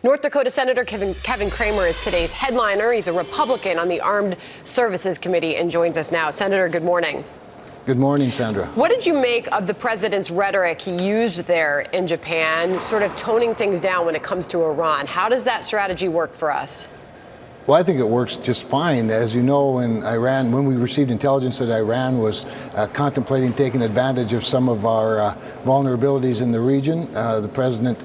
North Dakota Senator Kevin Cramer is today's headliner. He's a Republican on the Armed Services Committee and joins us now. Senator, good morning. Good morning, Sandra. What did you make of the president's rhetoric he used there in Japan, sort of toning things down when it comes to Iran? How does that strategy work for us? Well, I think it works just fine. As you know, when we received intelligence that Iran was contemplating taking advantage of some of our vulnerabilities in the region, the president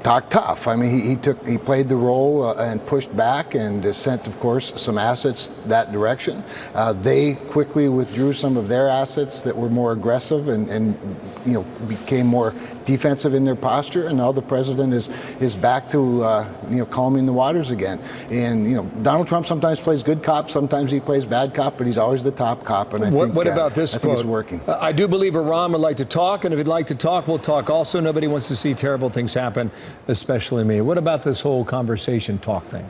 talked tough. I mean, he played the role and pushed back and sent, of course, some assets that direction. They quickly withdrew some of their assets that were more aggressive and became more defensive in their posture. And now the president is back to calming the waters again. And Donald Trump sometimes plays good cop, sometimes he plays bad cop, but he's always the top cop. And what about this quote? It's working. I do believe Iran would like to talk, and if he'd like to talk, we'll talk also. Nobody wants to see terrible things happen, especially me. What about this whole conversation talk thing?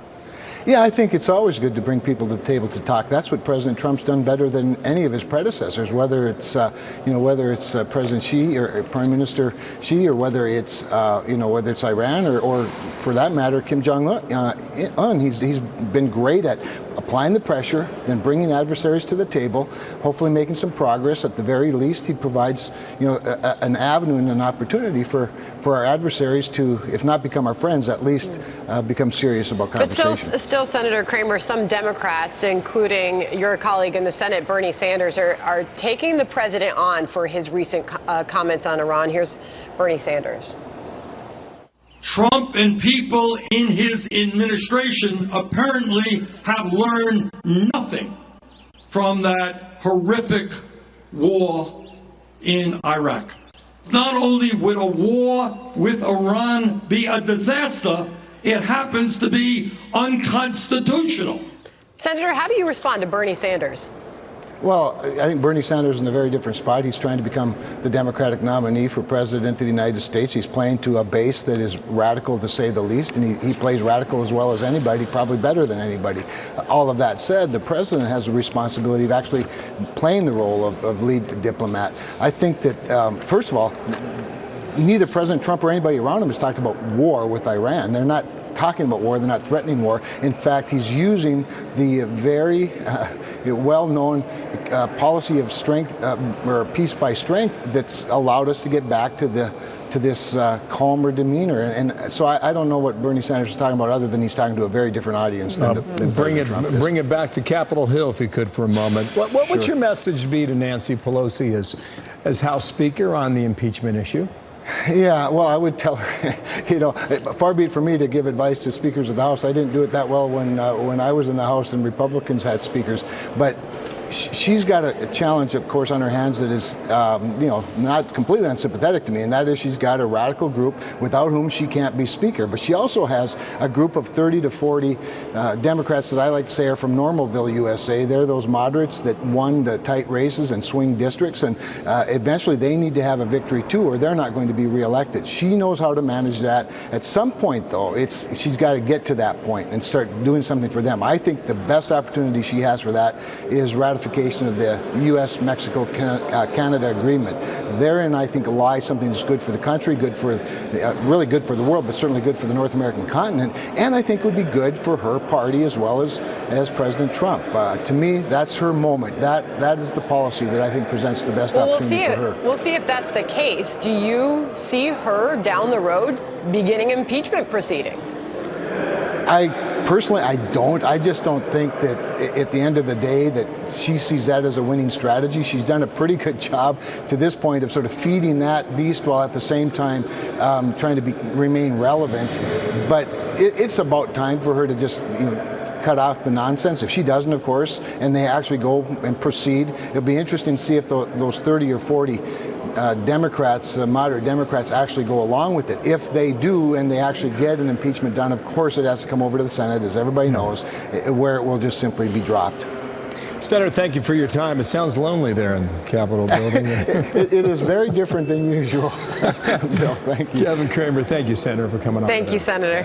Yeah, I think it's always good to bring people to the table to talk. That's what President Trump's done better than any of his predecessors, whether it's President Xi or Prime Minister Xi, or whether it's Iran or for that matter Kim Jong-un. He's been great at applying the pressure, then bringing adversaries to the table, hopefully making some progress. At the very least, he provides an avenue and an opportunity for our adversaries to, if not become our friends, at least become serious about conversation. But still, Senator Cramer, some Democrats, including your colleague in the Senate, Bernie Sanders, are taking the president on for his recent comments on Iran. Here's Bernie Sanders. Trump and people in his administration apparently have learned nothing from that horrific war in Iraq. Not only would a war with Iran be a disaster, it happens to be unconstitutional. Senator, how do you respond to Bernie Sanders? Well, I think Bernie Sanders is in a very different spot. He's trying to become the Democratic nominee for President of the United States. He's playing to a base that is radical, to say the least, and he plays radical as well as anybody, probably better than anybody. All of that said, the president has the responsibility of actually playing the role of lead diplomat. I think that, first of all, neither President Trump or anybody around him has talked about war with Iran. They're not talking about war, they're not threatening war. In fact, he's using the very well-known policy of strength, or peace by strength, that's allowed us to get back to this calmer demeanor. And so I don't know what Bernie Sanders is talking about, other than he's talking to a very different audience than bring it back to Capitol Hill, if you could, for a moment. What would your message be to Nancy Pelosi as House Speaker on the impeachment issue? Yeah, well, I would tell her, far be it for me to give advice to speakers of the House. I didn't do it that well when I was in the House and Republicans had speakers. But she's got a challenge, of course, on her hands that is, not completely unsympathetic to me, and that is she's got a radical group without whom she can't be Speaker. But she also has a group of 30 to 40 Democrats that I like to say are from Normalville, USA. They're those moderates that won the tight races and swing districts, and eventually they need to have a victory too, or they're not going to be reelected. She knows how to manage that. At some point, though, she's got to get to that point and start doing something for them. I think the best opportunity she has for that is ratification of the U.S.-Mexico-Canada agreement. Therein, I think, lies something that's good for the country, really good for the world, but certainly good for the North American continent, and I think would be good for her party as well as President Trump. To me, that's her moment. That is the policy that I think presents the best opportunity for her. We'll see if that's the case. Do you see her down the road beginning impeachment proceedings? Personally, I don't. I just don't think that at the end of the day that she sees that as a winning strategy. She's done a pretty good job to this point of sort of feeding that beast while at the same time trying to remain relevant. But it's about time for her to just cut off the nonsense. If she doesn't, of course, and they actually go and proceed, it'll be interesting to see if those 30 or 40 Democrats, moderate Democrats, actually go along with it. If they do and they actually get an impeachment done, of course it has to come over to the Senate, as everybody knows, where it will just simply be dropped. Senator, thank you for your time. It sounds lonely there in the Capitol building. It is very different than usual. Bill, thank you. Kevin Cramer, thank you, Senator, for coming on. Thank you, Senator.